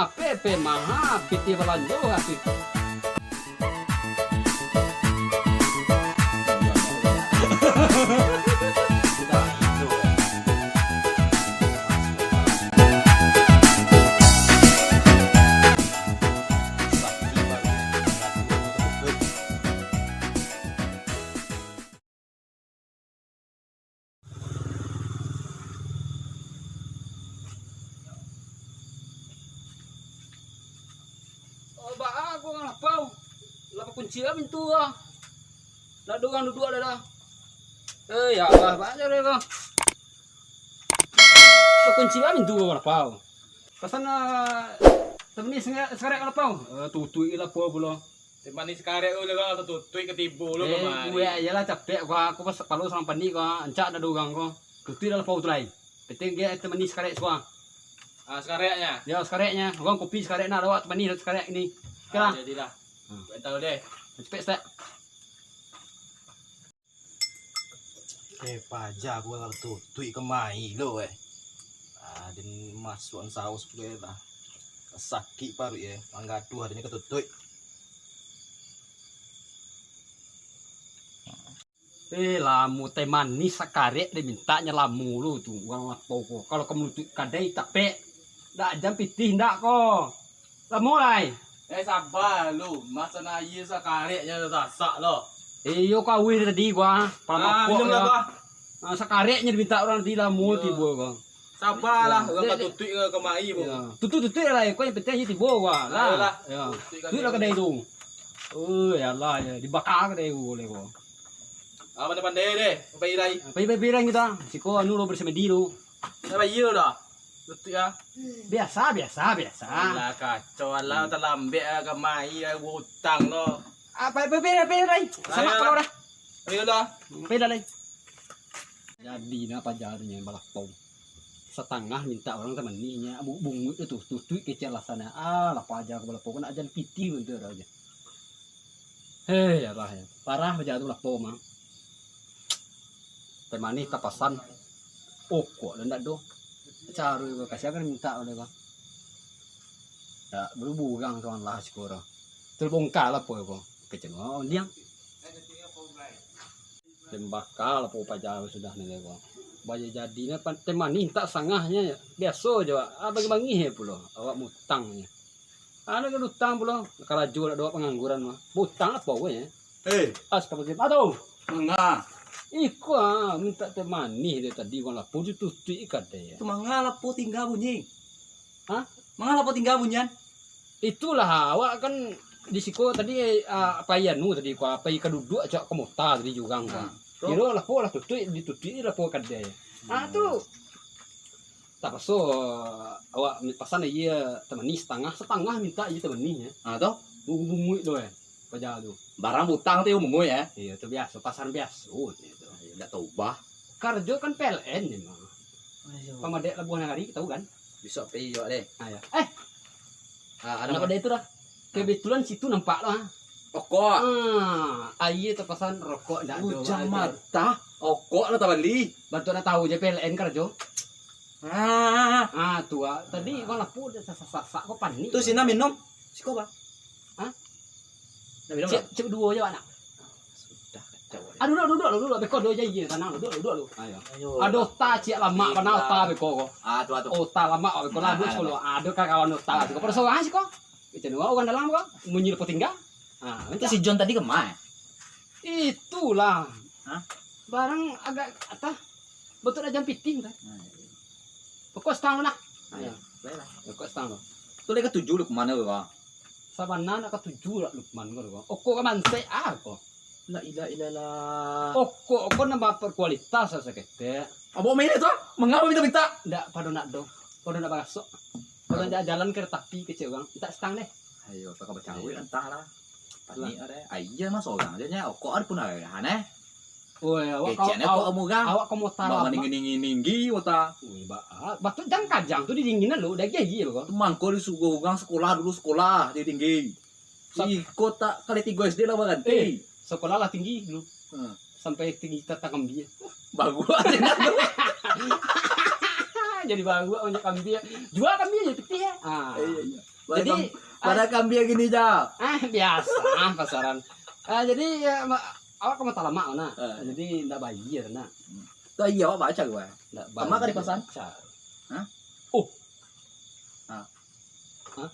pepe maha piti balanjo api. Ba aku ngapau. Lapa kunci pintu ah. Nak duduk ada dah. Ya Allah, banyak deh kau. Lapa kunci pintu ngapau. Pesan temani sekarang ngapau. Tutui lapau pula. Temani sekarang udah kau tutui ketibu lo kemari. Gue aja lah capek gua. Aku pas kalau sama pani gua encak ada dugang gua. Tutui lapau tu lain. Penting dia temani sekarang semua. Ah sekarangnya. Ya sekarangnya. Gua kopi sekarang nak lewat temani sekarang ini. Kira. Jadilah. Tahu deh. Cepet step. Pajak gua tutui kemai lo dan masukan saus gue lah. Sakit paru ya, manggadu harinya ketutui. Lamu teh manis sakarek dia mintanya lamu lu tuh orang lapau kok. Kalau kamu tuh kadai tapi ndak jam pitih ndak kok. Lah mulai. Sabar lu, masa nayi sakareknya sasak lo. Yo kawin tadi gua. Minum lah gua. Sakareknya diminta orang di lamu tibo kok. Sabarlah, orang tutui ke kemai bu. Tutu lah, kau yang penting tibo gua. Lah. Ya. Tu lah kedai tu. Ya Allah ya dibakar kedai gua boleh kok. Pandai-pandai deh, pairai. Pai kita. Siko anu lo bersemedi lu. Apa iya dah? Tutui ah. Biasa. Lah kacau lah terlambat kemai hutang lo. Pai. Sama kalau dah. Ayo dah. Pai dah. Jadi nak pajarnya balapau. Setengah minta orang temaninya bungut itu tutui kecil lah sana. Lah pajar balapau kena ajan piti bentar aja. Ya lah ya. Parah pajar tu balapau mah. Temani tapasan. Kok dan ndak do. Cara kasih kan minta oleh kau. Ya berhubung kawan lah sekolah. Terbongkar lah po kau. Kecil dia. Tembakal po pajar sudah nih kau. Baya jadinya temani tak sangahnya biasa aja. Bagi-bagi he pula awak mutangnya. Ada kan utang pula karaju ada dua pengangguran mah. Mutang apa we ya? Astagfirullah. Aduh. Enggak. Iku minta temani dia tadi wala puju tutui kade ya. Itu mangalapo tinggal bunyi. Hah? Mangalapo tinggal bunyian? Itulah awak kan di siko tadi apa ya nu tadi ko apa keduduk acak kemota tadi juga kan. Kira lah po lah tutui ditutui lah po kade ya. Tu tak paso awak pasan iya temani setengah minta iya temani ya. Toh Bungu itu ya. Pajar tu. barang utang tuh umum ya. Iya itu biasa pasar biasa. Itu. Enggak tahu bah. Karjo kan PLN memang. Pamadek Labuhan Hari tahu kan? Besok pergi juga deh. Ayo. Ada Ada pada itu lah. Kebetulan situ nampak lah. Okok. Aye terpesan rokok ndak ada. Ujang mata. Okok lah tabali. Bantu nak tahu je PLN Karjo. Tua. Tadi kau lapu dah sasak kau panik. Itu sini minum. Siko bah. Hah? Dah minum. Cek dua je anak. Sudah kacau. Duduk. Beko dua je iya tanang duduk. Ayo. Aduh ta cik lama panau ta beko kau. Tuh. Ta lama beko labu solo. Aduh kawan ta beko perso sih kau. Itu dua orang dalam kau. Munyi lepo tinggal. Itu si John tadi kemana? Itulah. Hah? Barang agak betul aja piting kan. Pokok setang nak. Ayo. Pokok setang lo. Tuh dia ketujuh lu kemana gua? Sabana nak ketujuh lah Lukman kau. Oko kamanse kau. La ilaha illallah. Oko nambah berkualitas sekete. Abo main itu? Mengapa minta? Ndak pada nak do. Pada nak bagasok. Pada jalan kereta api kecil bang. Tak setang deh. Ayo, pakai bercawe entahlah. Pani ada. Aja mas orang aja nya. Kok ada pun ada aneh. Woi, awak kamu tahu. Mau ninggi wata. Woi, batu jang kajang tu didinginan lo. Udah gigi lo. Mangko disuguh orang sekolah dulu sekolah di tinggi. Si kota kali 3 SD lah ganti. Sekolah lah tinggi dulu. Sampai tinggi tetangga dia. Bagus aja. jadi bawa banyak kambing. Jual kambing aja peti ya. Iya. Jadi Pada kambing gini aja. biasa pasaran. Jadi ya awak kamu tak lama nah. Eh. Jadi ndak bayar nah. Tuh iya baca gue. Ndak Lama kan di pasaran? Hah? Oh. Ah. Hah?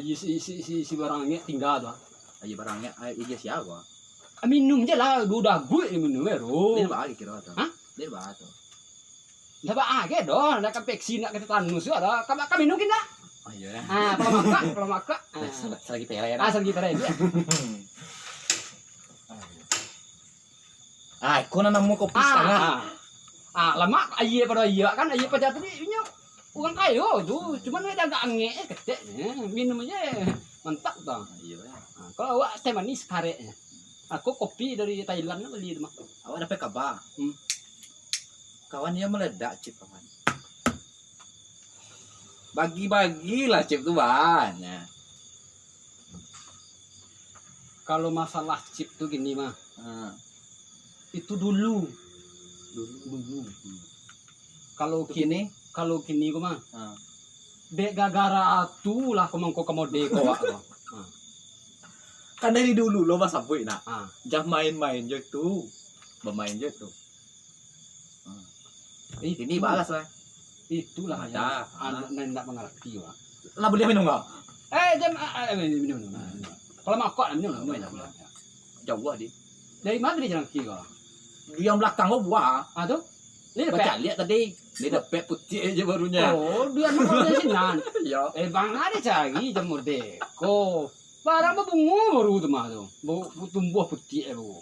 Si barangnya tinggal tuh. Aja barangnya, iya siapa? Minum aja lah, udah gue minum ya, Dia bro. bagi kira tuh. Hah? Dia bagi tuh. Ndak bahagia dong, ndak kapeksin, ndak ketanus ya, ada. Kamu minum kita? Oh iya. Kalau maka. Selagi pere ya. Asal kita aja. Kau nanamu kopi setengah. Lama aye pada iya kan aye pada tadi ini uang kayu tuh, cuman ada agak ange keceknya, minum aja mantap tuh. Iya. Kalau awak teh manis karetnya. Aku kopi dari Thailand beli itu mah. Awak dapat kabar. Kawan dia meledak chip kawan. Bagi-bagilah chip tuh banyak. Kalau masalah chip tuh gini mah, itu dulu. Kalau kini kok mah, dek gagara atu lah kemangko kemode kau wak. Kan dari dulu lo masa boy nak. Ah. Jam main-main je tuh. Bermain je tuh. Ini balas lah. Itulah Ada. yang anak ndak mengerti wak. Lah boleh minum enggak? Jam minum. Kalau makok minum. Jauh lah dia. Dari mana dia jalan kiri kau? Dia yang belakang lo buah. Tuh? Ini Baca lihat tadi. Dia dapat putih aja barunya. Oh, dia mau kerja sinan. Iya. Bang ada cari jamur deko. Barang mah bungu baru tuh mah tuh. Tumbuh putih bu.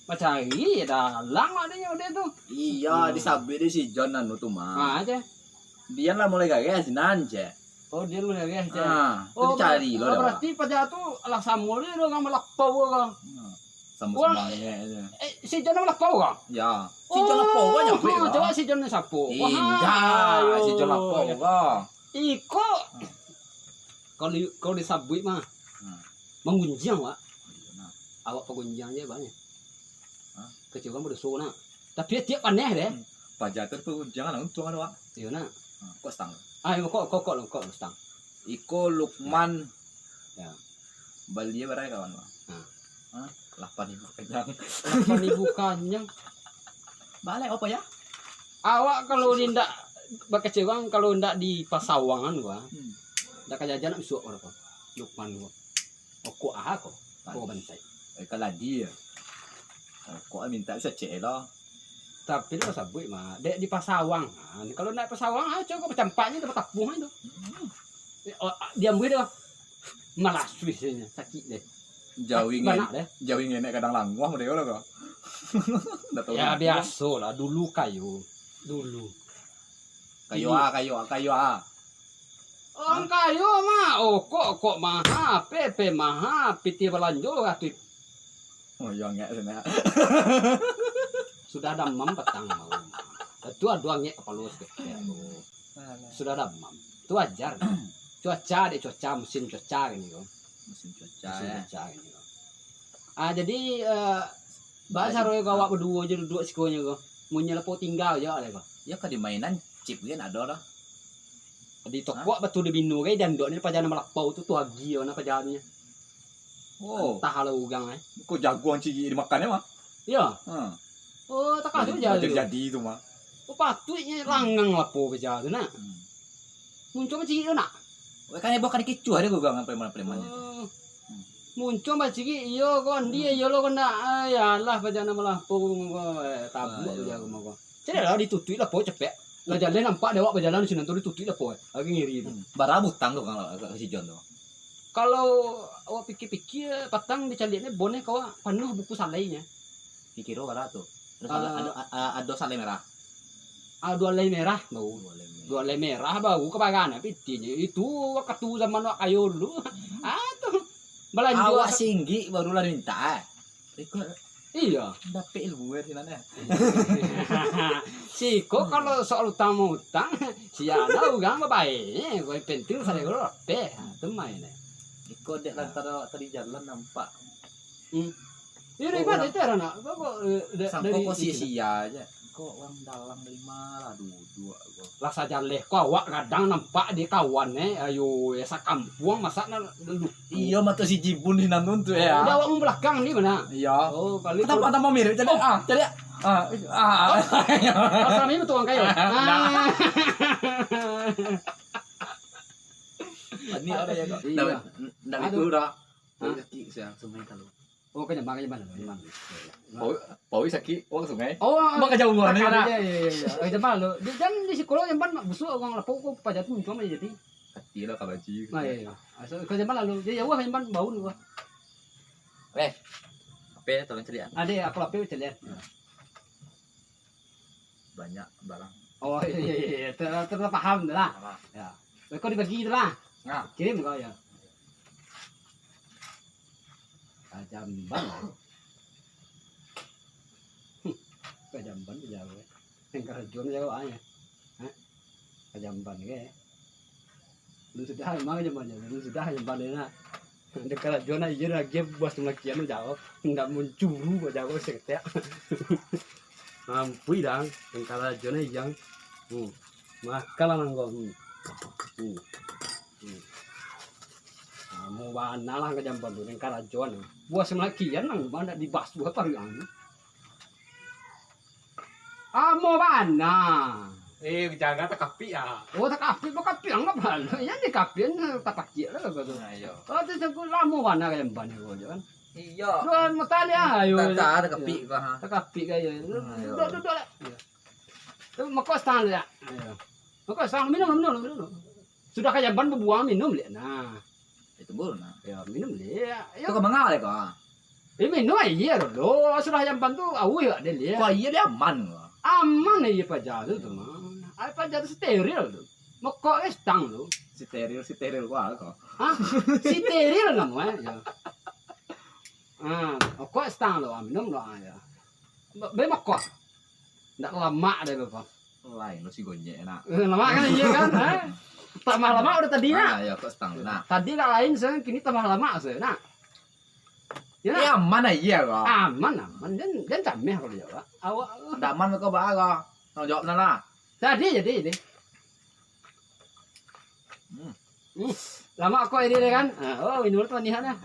Macari dah lang adanya udah tuh. Iya, disabit di si John anu tuh mah. Aja. Dia lah mulai gagah sinan je. Oh, dia mulai ya. Oh, cari lo dah. Berarti pada tuh alah samul dia nggak melapau kah? Sama-samanya. Si John melapau kah? Ya. Si John lapau kan nyampe lah. Coba si John sapu. Indah, si John lapau kah. Iko. Kalau disabui mah menggunjang wak. Awak pegunjangnya banyak. Kecil kan bersuara nak. Tapi tiap aneh deh. Pajater tuh jangan untung ada wak. Iya nak. Kok stang. Kok stang. Iko Lukman. Ya. Bali berapa kawan wak? 8.000 kenyang. 8.000 kanyang. Balik apa ya? Awak kalau ndak bakecil kan kalau ndak di pasawangan gua. Ndak kajajan nak suak berapa? Lukman gua. Kok kok. Kok bansai. Kalau dia. Kok minta bisa cek lah. Tapi lo sabui mah, dek di pasawang. Kalau naik pasawang, coba campaknya dapat tapuhan tuh. Dia ambil dah. Malah suisnya sakit deh. Jauhin nenek kadang langwah mereka lah kok. Ya biasa lah, dulu kayu. Kayu. Orang kayu mah, kok maha, PP maha, piti belanjo atuh. Oh iya enggak sana. Sudah demam petang mau. Itu aduangnya kepalus sudah demam. Itu wajar. Cuaca musim cuaca gini kok. Musim cuaca gini kok. Jadi bahasa roy kawak berdua aja duduk sikonya kok. Mun nyelepo tinggal aja ada kok. Ya kan di mainan chip kan ada lah. Di toko betul di binu kayak dan dok ni pajana melapau tu hagi na pajannya. Oh, Entah kalau ugang kok jagoan cigi dimakannya mah? Iya. Oh, tak ada jadi itu mah. Oh, patutnya langang lapo beja tu nak. Muncul macam itu nak. Kan ibu kan kicu ada gua ngan preman-premannya. Muncul macam iyo kon dia iyo lo kon nak. Ya lah pajana melapo tabu beja ko mo. Jadi lah ditutui lapo cepet. Lah jalan nampak dewak berjalan sini tu ditutui lapo. Lagi ngiri tu. Barabutang tu kalau si John tu. Kalau awak pikir-pikir patang dicaliannya boneh kau penuh buku salainya. Pikiro bara tu. Ada salai merah. Dua lei merah bau. Dua lei merah bau kebagan pitinya. Itu waktu zaman wak kayu dulu. Tuh belanja awak singgi barulah minta. Iya. Dapat ilmu di mana? Kok kalau soal utang si ada ugang baik. Gue penting saya gue rapi. Itu mainnya. Ikut dek lantar tadi jalan nampak. Ini mana itu nak? Sampai kok sia-sia aja. kok orang dalam 5 lah duduk gua. Lah saja leh kau awak kadang nampak di kawan ayo ya sakampung masak lu. Iya mata si Jibun di nantun tuh ya. Udah awak belakang ni mana? Iya. Oh, kali Kenapa tambah mirip jadi jadi asal ini tukang kayu. Ini ada ya kok. Iya. Ndak itu udah. Kaki saya sungai kalau. Oh, kanya mana? Pawi sakit uang sungai. Oh, Mak kejauhan ni mana? Iya. Ay jama lo. Di jan di sekolah yang ban busuk orang lapau ko pajat pun cuma jadi. Kaki lah kabaji. Iya. Asal kerja mana lo? Dia wah yang ban bau ni wah. Apa tolong celian. Ada aku lapau celian. Banyak barang. Oh iya. Terpaham dah lah. Ya. Kau dibagi dah lah. Nah, Kirim kau ya. Kajamban. Kajamban jauh. Yang kerajon jauh aja. Kajamban ke. Lu sudah emang kajamban ya. Lu sudah kajamban na. Ada kerajon aja lagi buat semakian jauh. Enggak mencuru jauh seketek. Ampui dah. Yang kerajon aja. Makalah nanggo. Mau mana lah ke jamban tu, yang karajon. Buat semakian nang mana di bas buat apa yang? Mau mana? Jaga tak kapi ya. Oh tak kapi, ang apa? Yang di kapi tak pakai lah betul. ayo. Oh tu aku lama mana ke jamban ni kau jangan. Iya. Tuan mata dia ayo. Tak ada kepi kah. Tak kapi kaya. Duduk lah. Tu makos tang dia. Makos tang minum. Sudah ke jamban berbuang minum lihat. Nah. Itu bul nah. Ya minum lihat. Itu kau mengal kah? Minum aja lo. Sudah jamban tu awu ya dia lihat. Kau iya dia aman kah? Aman aja pajak tu mah. Ay pajak tu steril tu. Makok estang tu. Steril gua kah? Hah? Steril namanya. Ya. Makok estang lo, minum lo ya. Be makok. Ndak lama deh bapak. Lain lo si gonyek nak. Lama kan iya kan? Tambah lama udah tadi nak. Ya kau stang nah. Tadi dah lain sekarang kini tambah lama saya nak. Ya Iya aman aja kah? aman. Dan cameh kalau jawab. Awak Ndak aman kau bah kah? Kau jawab nana. jadi. Lama aku ini kan. Oh minum tu ni hana.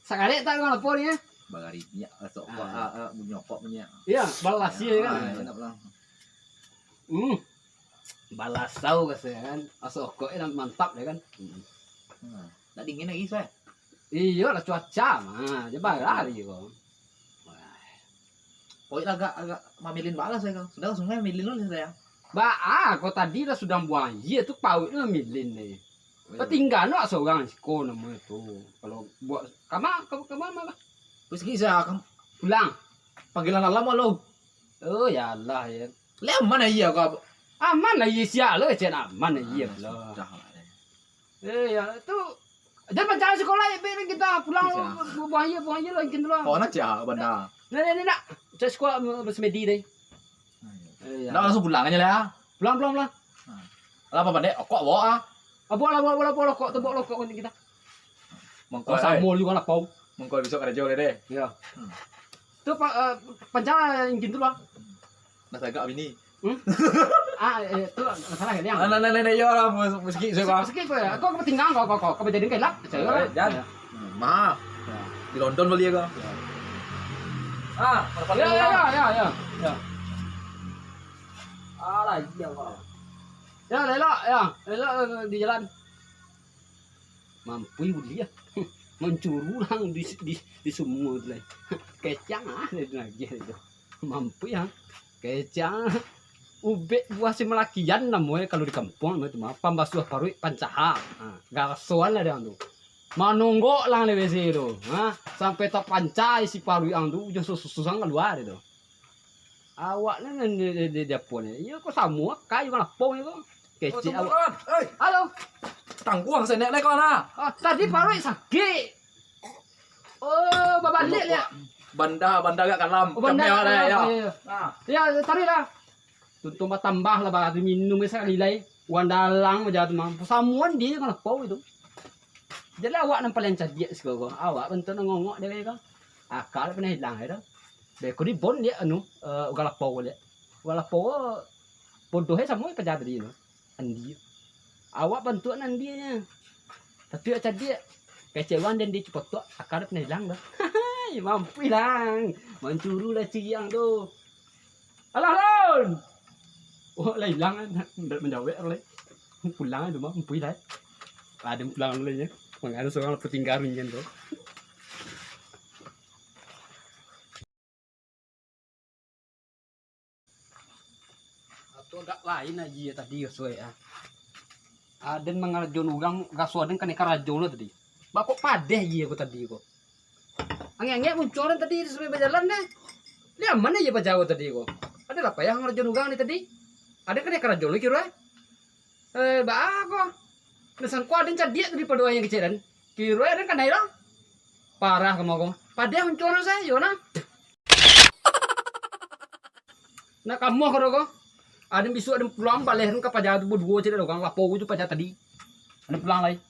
Sekali tak kau lapor ni. Bagari minyak asok nyokok minyak. Iya, balas ya kan. Enak lah. Balas tahu kasi kan. Asok kok mantap ya kan. Tak dingin lagi saya. Iya lah cuaca mah. Dia lari kok. Oh agak mamilin balas saya kau. Sudah sungai milin lu saya. Kau tadi dah sudah buang. Iya tu paut tu milin ni. Tinggal nak seorang sekolah nama itu. Kalau buat kamu Terus saya akan pulang. panggilan lama lo. Oh ya Allah ya. Lem mana iya kau? Aman lah iya siap lo cen aman lah iya lah. Dah lah. Ya tu. Jangan mencari sekolah ya biar kita pulang buang iya lah kita lah. Kau nak cah benda. Nak. Cari sekolah bersemedi deh. Nak langsung pulang aja lah. Pulang. Apa pandai? Kok bawa? Bola kok tu bola kok kita. Mengkau Samul juga nak pau. Mengkau besok ada jauh deh. Ya. Tu penjara yang gitu lah. Dah agak bini. Tu salah kan yang. Nah, ya lah, meski saya Sikit apa? Kau ketinggalan kau berjadi kayak lah. Jangan. Maaf. Di London beli ya kau. Ya. Alah, iya kau. Ya, Lela di jalan. Mampu dia. Mencuru lang di semua tu lah. Kecang lagi itu. Mampu ya. Kecang. Ubek buah si melakian namanya kalau di kampung itu mah pambasuh parui pancaha. Garsoan lah dia tu. Manunggok lang di WC itu. Sampai tak pancai si parui ang tu ujung susang keluar itu. Awaknya di dapur ni. Ya kau sama kayu kan lapong itu. Kecil awak. Halo. Tangguang saya naik kau nak. Tadi parui sakit. Oh, babalik dia. Banda agak kalam. Banda ya. Ya, tarik lah. Tuntun tambah lah baru minum sekali lagi. Wan dalang macam tu mah. Samuan dia kan lapau itu. Jadi awak nampak paling cerdik sekarang. Awak bentuk ngongok dia kan. Akal pernah hilang itu. Dek kau di bon dia anu, ugal lapau dia. Walaupun bodohnya sama pejabat tadi no. Andi. Awak bantuan andinya. Tapi aja dia kecewan dan dia cepet tuh akar pernah hilang dah. Hai, mampu hilang. Mencuru lah ciang tuh. Alah lon. Oh, lah hilang kan. Menjawab oleh. Pulang aja mampu hilang. Ada pulang olehnya. Mengada seorang petinggalan tuh. Atau agak lain aja ya tadi sesuai ya. Ada mengarajon ugang gasuaden kan ikarajon lo tadi. Bakok padeh aja aku tadi kok. Angin-angin munculan tadi sampai berjalan deh. Lihat mana aja bajawa tadi kok. Ada apa ya ngarajon ugang nih tadi? Ada kan ikarajon lo kira? Kok. Nesan ko ada cadia tadi pada yang kecilan. Kira ada kan daerah. Parah kamu kok. Padeh munculan saya, Yona. Nah kamu kok. Ada bisu ada pulang balik ke pajak tu berdua cerita orang lapo itu pajak tadi ada pulang lagi